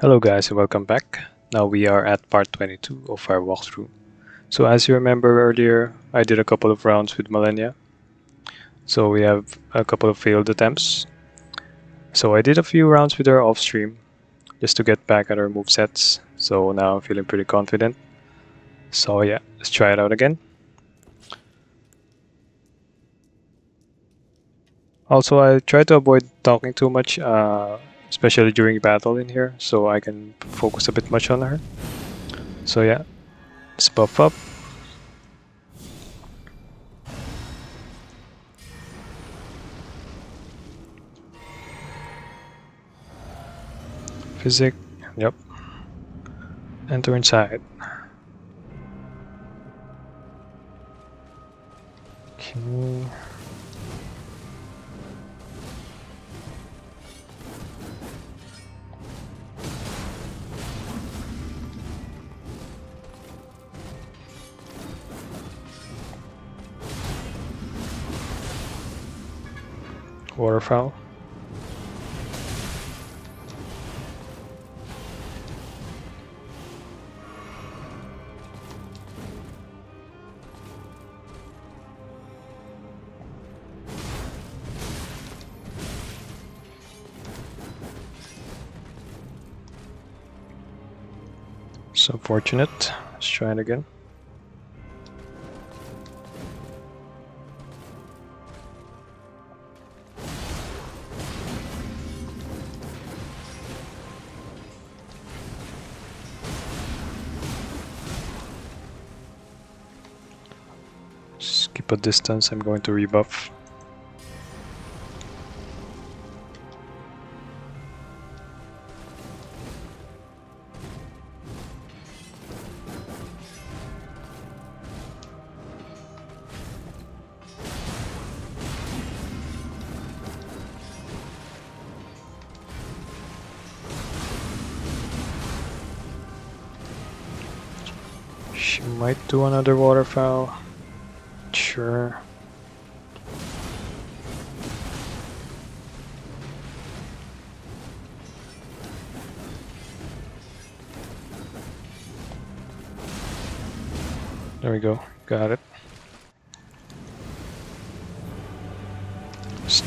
Hello guys and welcome back. Now we are at part 22 of our walkthrough. So as you remember earlier, I did a couple of rounds with Malenia. So we have a couple of failed attempts. So I did a few rounds with her off stream just to get back at her movesets. So now I'm feeling pretty confident. So yeah, let's try it out again. Also, I try to avoid talking too much, especially during battle in here, so I can focus a bit much on her. So yeah, let's buff up. Physic, yep. Enter inside. Okay. Waterfowl. It's unfortunate. Let's try it again. Just keep a distance. I'm going to rebuff. She might do another waterfowl. Sure. There we go. Got it.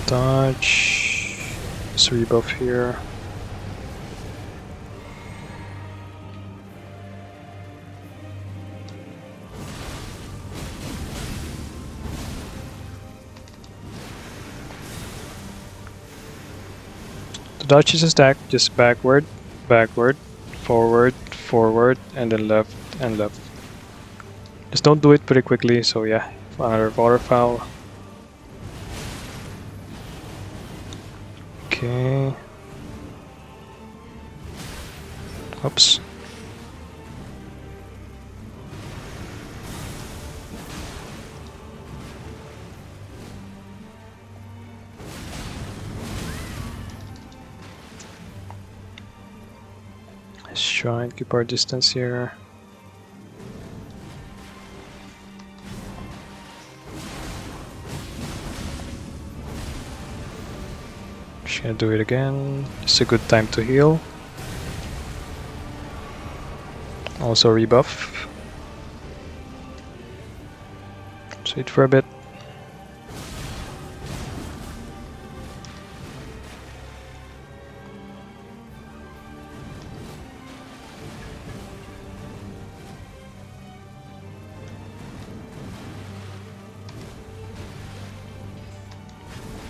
Dodge. Let's rebuff here. The dodge is a stack, just backward, backward, forward, forward, and then left and left. Just don't do it pretty quickly, so yeah, another waterfowl. Okay. Oops. Let's try and keep our distance here. Just gonna do it again. It's a good time to heal. Also rebuff. Just wait for a bit.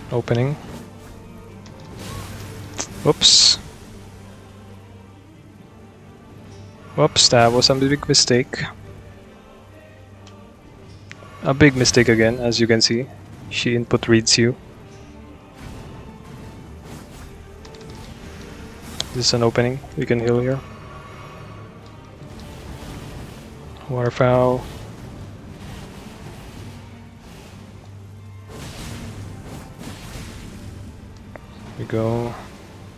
Opening. Whoops. Whoops, that was a big mistake. A big mistake again, as you can see. She input reads you. This is an opening. We can heal here. Waterfowl. Here we go.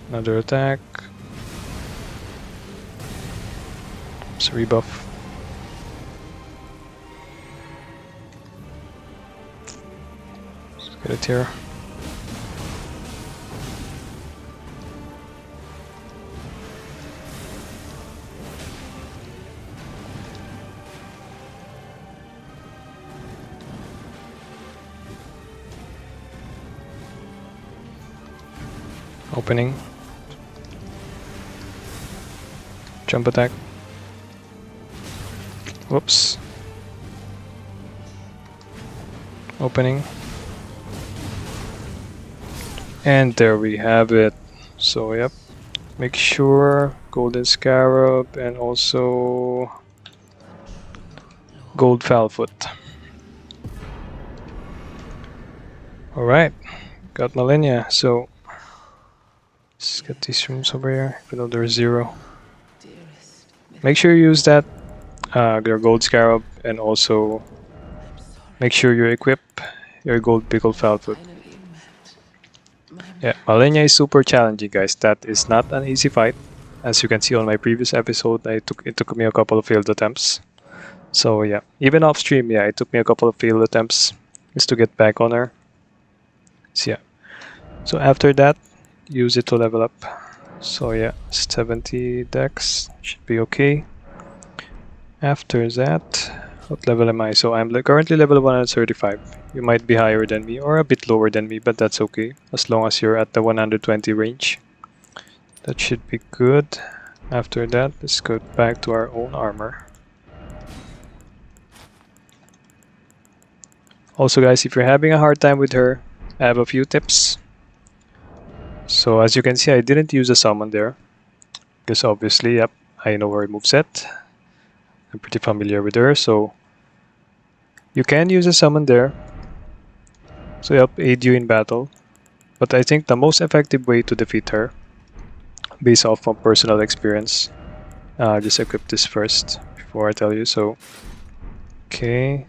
Another attack. It's a rebuff. Let's get it here. Opening. Jump attack. Whoops. Opening. And there we have it. So yep. Make sure golden scarab and also gold foot. Alright. Got Malenia, so let's get these rooms over here, even though there's 0. Make sure you use that, your gold scarab, and also make sure you equip your gold pickled foot. Yeah, Malenia is super challenging, guys. That is not an easy fight. As you can see on my previous episode, it took me a couple of failed attempts. So yeah, even off stream, yeah, it took me a couple of failed attempts just to get back on her. So yeah. So after that, use it to level up. So yeah, 70 dex should be okay. After that, what level am I? So I'm currently level 135. You might be higher than me or a bit lower than me, but that's okay. As long as you're at the 120 range. That should be good. After that, let's go back to our own armor. Also guys, if you're having a hard time with her, I have a few tips. So as you can see, I didn't use a summon there. Because obviously, yep, I know her moveset. I'm pretty familiar with her, so you can use a summon there. So yep, aid you in battle. But I think the most effective way to defeat her, based off of personal experience, just equip this first before I tell you. So, okay.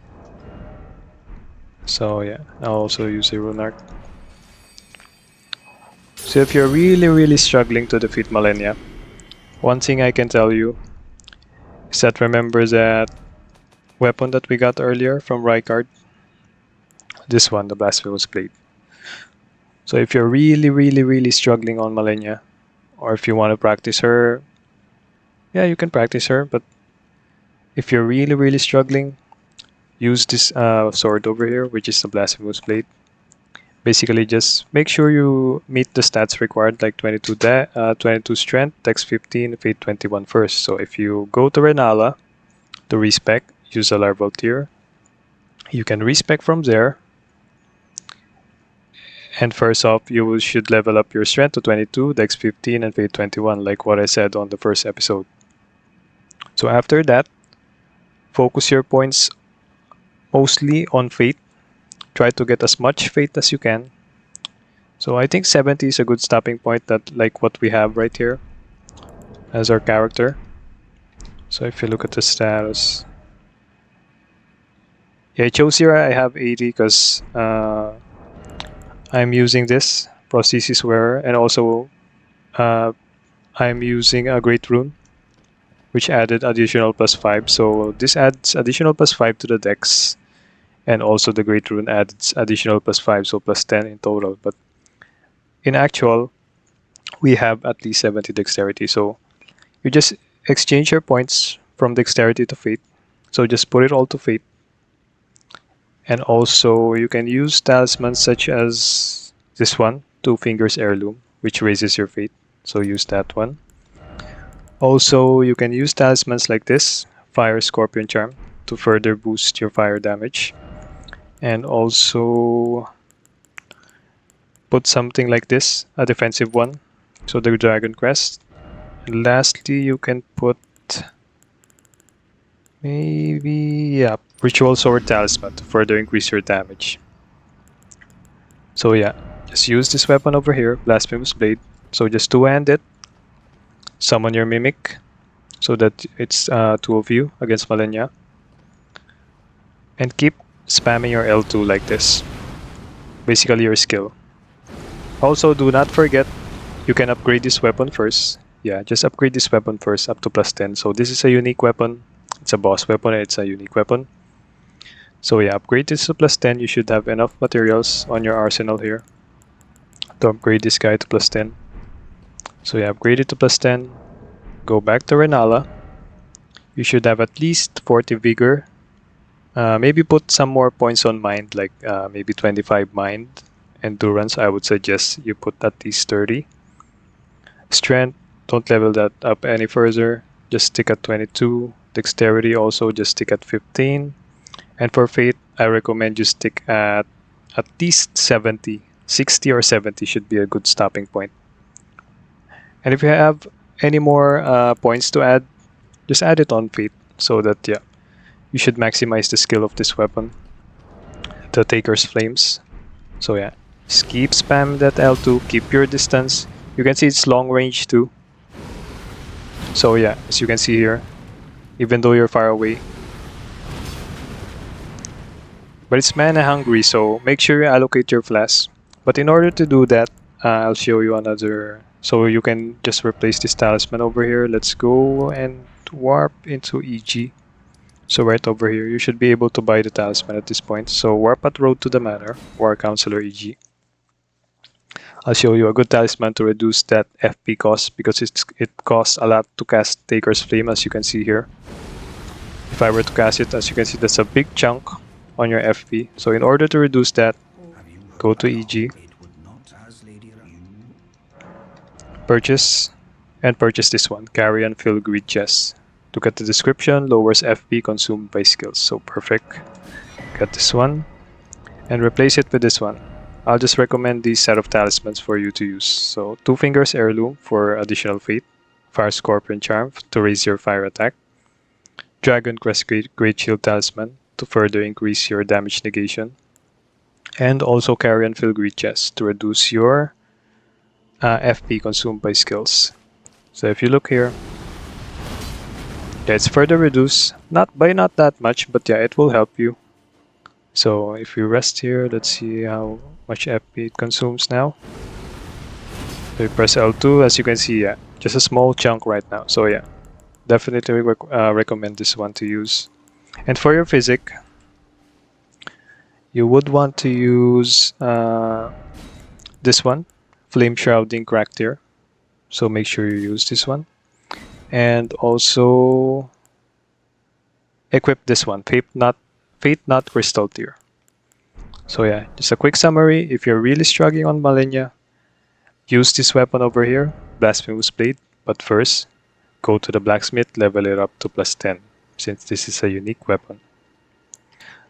So yeah, I'll also use a rune arc. So if you're really struggling to defeat Malenia, one thing I can tell you is that remember that weapon that we got earlier from Rykard? This one, the Blasphemous Blade. So if you're really struggling on Malenia, or if you want to practice her, yeah, you can practice her, but if you're really struggling, use this sword over here, which is the Blasphemous Blade. Basically, just make sure you meet the stats required, like 22 strength, dex 15, fate 21 first. So if you go to Renala to respec, use a larval tier. You can respec from there. And first off, you should level up your strength to 22, dex 15, and fate 21, like what I said on the first episode. So after that, focus your points mostly on fate. Try to get as much fate as you can. So I think 70 is a good stopping point, that like what we have right here as our character. So if you look at the status, yeah, I chose here I have 80 because I'm using this prosthesis wearer, and also I'm using a great rune, which added additional +5. So this adds additional +5 to the dex, and also the great rune adds additional +5, so +10 in total. But in actual, we have at least 70 dexterity. So you just exchange your points from dexterity to fate. So just put it all to fate. And also you can use talismans such as this one, 2 Fingers Heirloom, which raises your fate. So use that one. Also, you can use talismans like this, Fire Scorpion Charm, to further boost your fire damage. And also put something like this, a defensive one, so the Dragon Crest. And lastly, you can put maybe, yeah, Ritual Sword Talisman to further increase your damage. So yeah, just use this weapon over here, Blasphemous Blade. So just two-hand it, summon your Mimic, so that it's 2 of you against Malenia. And keep spamming your L2 like this. Basically your skill. Also, do not forget, you can upgrade this weapon first. Yeah, just upgrade this weapon first up to +10. So this is a unique weapon. It's a boss weapon, it's a unique weapon. So yeah, upgrade this to +10. You should have enough materials on your arsenal here to upgrade this guy to +10. So yeah, upgrade it to +10. Go back to Renala. You should have at least 40 vigor. Maybe put some more points on mind, like maybe 25 mind. Endurance, I would suggest you put at least 30. Strength, don't level that up any further. Just stick at 22. Dexterity also just stick at 15. And for Fate, I recommend you stick at least 70. 60 or 70 should be a good stopping point. And if you have any more points to add, just add it on Fate so that, yeah, you should maximize the skill of this weapon, the Taker's Flames. So yeah, just keep spam that L2, keep your distance. You can see it's long range too. So yeah, as you can see here, even though you're far away. But it's mana hungry, so make sure you allocate your flasks. But in order to do that, I'll show you another. So you can just replace this talisman over here. Let's go and warp into EG. So right over here, you should be able to buy the talisman at this point. So warp at Road to the Manor, War Counselor EG. I'll show you a good talisman to reduce that FP cost because it costs a lot to cast Taker's Flame, as you can see here. If I were to cast it, as you can see, that's a big chunk on your FP. So in order to reduce that, go to EG, purchase, and purchase this one, Carrion Filigree Chest. Look at the description, lowers FP consumed by skills. So perfect. Get this one and replace it with this one. I'll just recommend these set of talismans for you to use. So 2 Fingers Heirloom for additional fate, Fire Scorpion Charm to raise your fire attack, Dragon Crest Great Shield Talisman to further increase your damage negation, and also Carrion Filigree Chest to reduce your FP consumed by skills. So if you look here, yeah, it's further reduced, not that much, but yeah, it will help you. So if you rest here, let's see how much FP it consumes now. So you press L2, as you can see, yeah, just a small chunk right now. So yeah, definitely recommend this one to use. And for your physic, you would want to use this one, Flame Shrouding Cracked Tear. So make sure you use this one. And also equip this one, Fate Not Crystal Tear. So yeah, just a quick summary. If you're really struggling on Malenia, use this weapon over here, Blasphemous Blade. But first, go to the blacksmith, level it up to +10, since this is a unique weapon.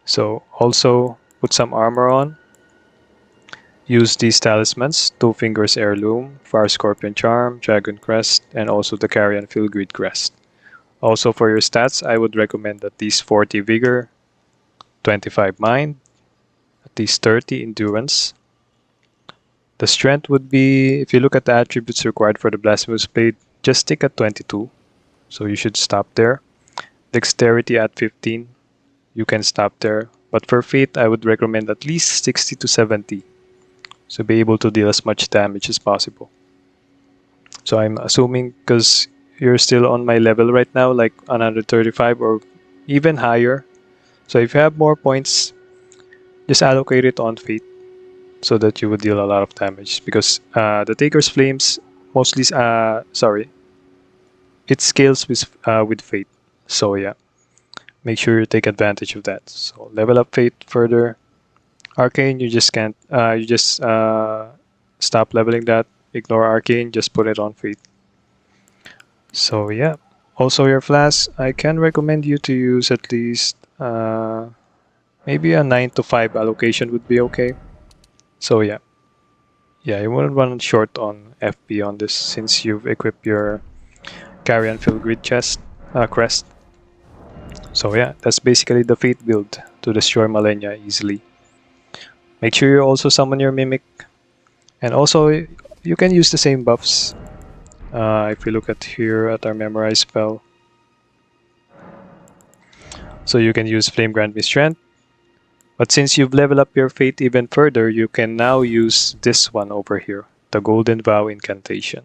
So also put some armor on. Use these talismans, 2 Fingers Heirloom, Fire Scorpion Charm, Dragon Crest, and also the Carrion Filigree Crest. Also for your stats, I would recommend at least 40 Vigor, 25 Mind, at least 30 Endurance. The strength would be, if you look at the attributes required for the Blasphemous Blade, just stick at 22. So you should stop there. Dexterity at 15. You can stop there. But for Fate, I would recommend at least 60 to 70. So be able to deal as much damage as possible. So I'm assuming, because you're still on my level right now, like 135 or even higher. So if you have more points, just allocate it on Fate so that you would deal a lot of damage. Because the Taker's Flames mostly, it scales with Fate. So yeah, make sure you take advantage of that. So level up Fate further. Arcane, you just can't, stop leveling that. Ignore Arcane, just put it on Fate. So yeah, also your flasks, I can recommend you to use at least maybe a 9 to 5 allocation would be okay. So yeah, you wouldn't run short on FP on this since you've equipped your Carrion Filigree Crest. So yeah, that's basically the Fate build to destroy Malenia easily. Make sure you also summon your Mimic, and also you can use the same buffs. If we look at here at our Memorize spell, so you can use Flame Grant Me Strength, but since you've leveled up your Fate even further, you can now use this one over here, the Golden Vow Incantation.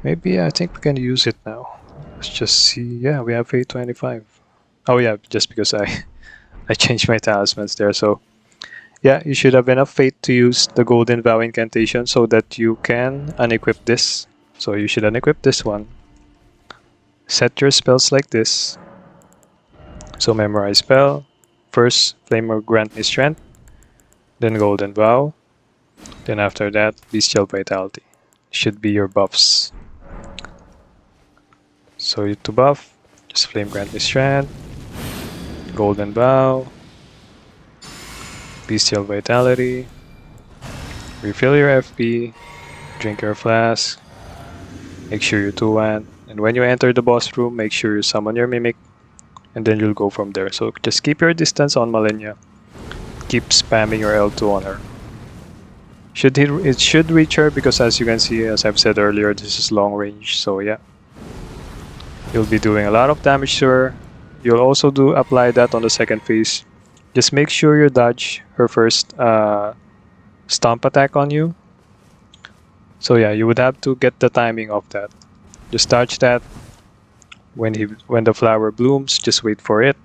Maybe I think we can use it now. Let's just see. Yeah, we have Fate 25. Oh yeah, just because I changed my talismans there. So yeah, you should have enough Fate to use the Golden Vow Incantation so that you can unequip this. So you should unequip this one. Set your spells like this. So Memorize spell. First, Flame or Grant Me Strength. Then Golden Vow. Then after that, Bestial Vitality. should be your buffs. So to buff, just Flame Grantly Strand, Golden Bow, Bestial Vitality, refill your FP, drink your flask, make sure you 2-1, and when you enter the boss room, make sure you summon your Mimic, and then you'll go from there. So just keep your distance on Malenia. Keep spamming your L2 on her. It should reach her because, as you can see, as I've said earlier, this is long range, so yeah. You'll be doing a lot of damage to her. You'll also apply that on the second phase. Just make sure you dodge her first stomp attack on you. So yeah, you would have to get the timing of that. Just dodge that. When the flower blooms, just wait for it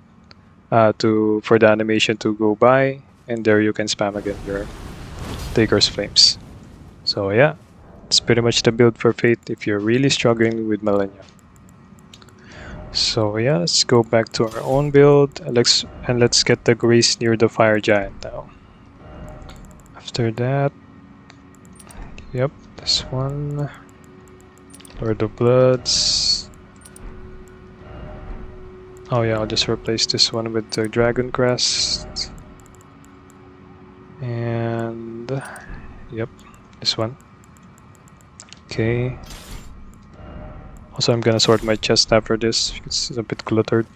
for the animation to go by, and there you can spam again your Taker's Flames. So yeah, it's pretty much the build for Fate if you're really struggling with Malenia. So yeah, let's go back to our own build and let's get the Grace near the Fire Giant now. After that, yep, this one, Lord of Bloods. Oh yeah, I'll just replace this one with the Dragon Crest. And yep, this one. Okay. Also, I'm gonna sort my chest after this. It's a bit cluttered.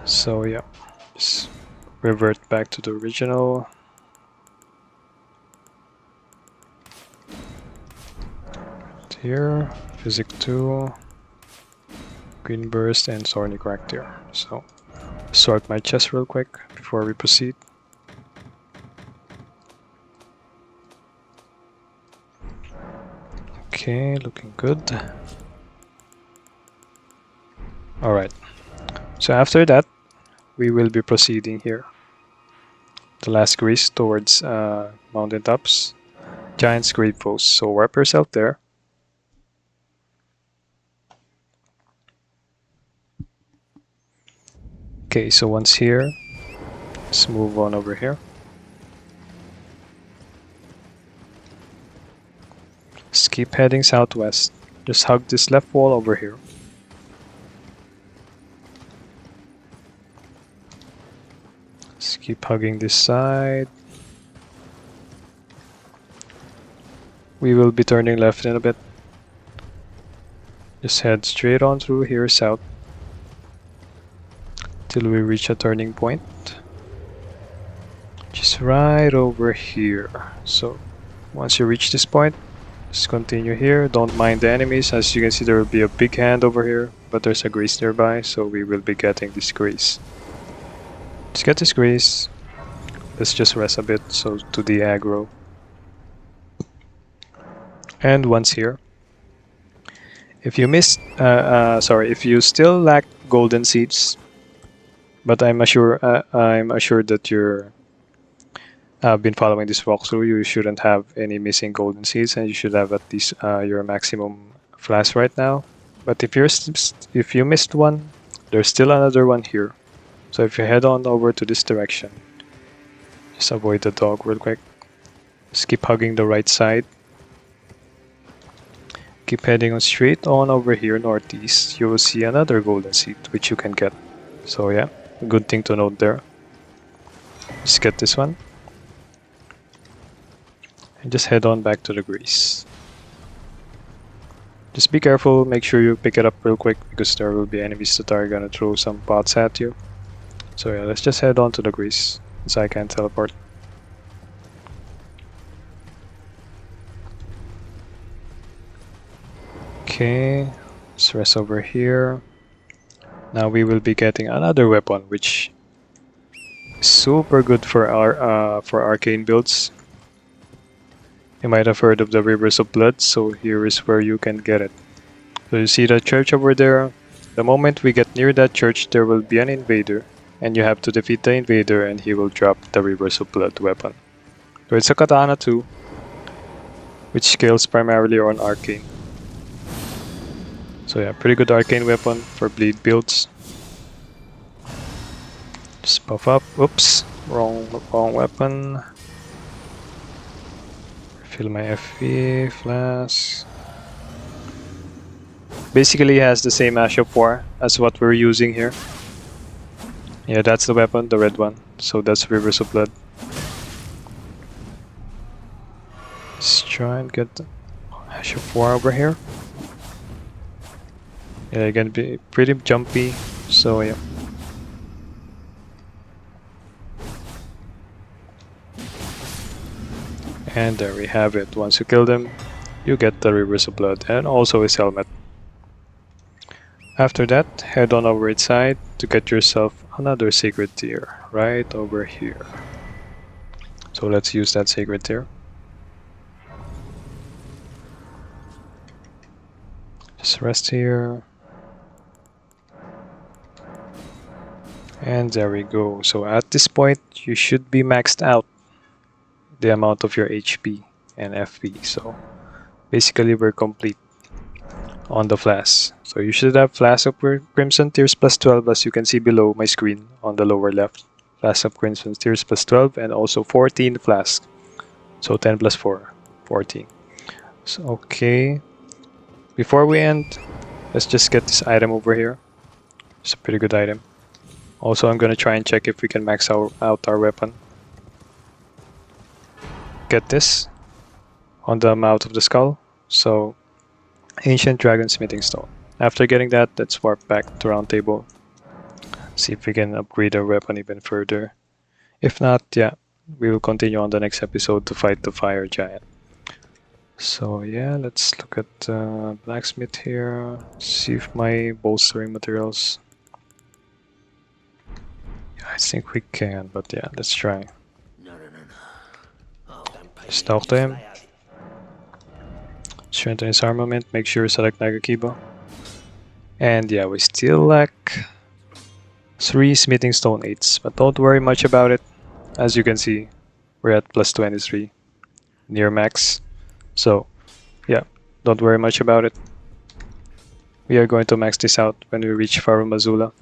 So yeah, just revert back to the original. Here, Physic 2, Green Burst, and Thorny Cracked here. So, sort my chest real quick before we proceed. Okay, looking good. Alright, so after that, we will be proceeding here. The last grease towards Mountaintops. Giant's Great Foes, so warp yourself there. Okay, so once here, let's move on over here. Just keep heading southwest. Just hug this left wall over here. Just keep hugging this side. We will be turning left in a bit. Just head straight on through here south till we reach a turning point. Just right over here. So once you reach this point, just continue here. Don't mind the enemies. As you can see, there will be a big hand over here, but there's a Grace nearby, so we will be getting this Grace. Just get this Grace. Let's just rest a bit so to the aggro. And once here, if you missed, if you still lack golden seeds, but I'm assured that you're been following this walkthrough, you shouldn't have any missing golden seeds, and you should have at least your maximum flask right now. But if you missed one, there's still another one here. So if you head on over to this direction, just avoid the dog real quick. Just keep hugging the right side. Keep heading on straight on over here northeast. You will see another golden seed which you can get. So yeah, a good thing to note there. Just get this one. And just head on back to the Grease. Just be careful, make sure you pick it up real quick because there will be enemies that are gonna throw some pots at you. So yeah, let's just head on to the Grease since I can't teleport. Okay, let's rest over here. Now we will be getting another weapon which is super good for our arcane builds. You might have heard of the Rivers of Blood, so here is where you can get it. So you see the church over there. The moment we get near that church, there will be an invader, and you have to defeat the invader and he will drop the Rivers of Blood weapon. So it's a katana too, which scales primarily on arcane. So yeah, pretty good arcane weapon for bleed builds. Just buff up. Oops, wrong weapon. Fill my FP, flasks. Basically it has the same Ash of War as what we're using here. Yeah, that's the weapon, the red one. So that's Rivers of Blood. Let's try and get the Ash of War over here. Yeah, they're gonna be pretty jumpy, so yeah. And there we have it. Once you kill them, you get the Rivers of Blood and also his helmet. After that, head on over its side to get yourself another sacred tier right over here. So let's use that sacred tier. Just rest here. And there we go. So at this point, you should be maxed out the amount of your HP and FP. So basically we're complete on the flasks. So you should have Flask of Crimson Tears plus 12 as you can see below my screen on the lower left. Flask of Crimson Tears plus 12 and also 14 flasks. So 10 plus 4, 14. So okay. Before we end, let's just get this item over here. It's a pretty good item. Also, I'm gonna try and check if we can max out our weapon. Get this on the mouth of the skull. So, Ancient Dragon Smithing Stone. After getting that, let's warp back to Round Table. See if we can upgrade our weapon even further. If not, yeah, we will continue on the next episode to fight the Fire Giant. So yeah, let's look at blacksmith here. See if my bolstering materials. Yeah, I think we can, but yeah, let's try. Just talk to him. Strengthen his armament. Make sure you select Nagakiba. And yeah, we still lack 3 smithing stone 8s, but don't worry much about it. As you can see, we're at plus 23, near max. So yeah, don't worry much about it. We are going to max this out when we reach Farum Azula.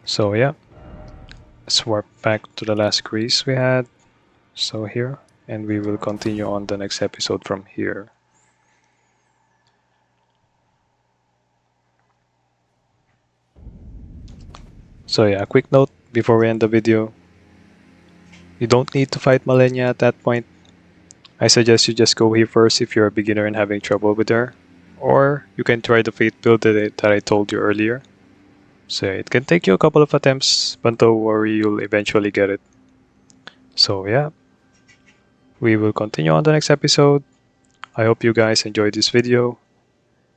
So yeah, let's warp back to the last crease we had. So here, and we will continue on the next episode from here. So yeah, a quick note before we end the video. You don't need to fight Malenia at that point. I suggest you just go here first if you're a beginner and having trouble with her. Or you can try the Fate build that I told you earlier. So it can take you a couple of attempts, but don't worry, you'll eventually get it. So yeah, we will continue on the next episode. I hope you guys enjoyed this video.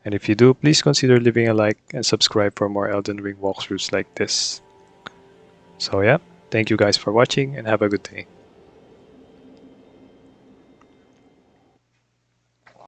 And if you do, please consider leaving a like and subscribe for more Elden Ring walkthroughs like this. So yeah, thank you guys for watching and have a good day.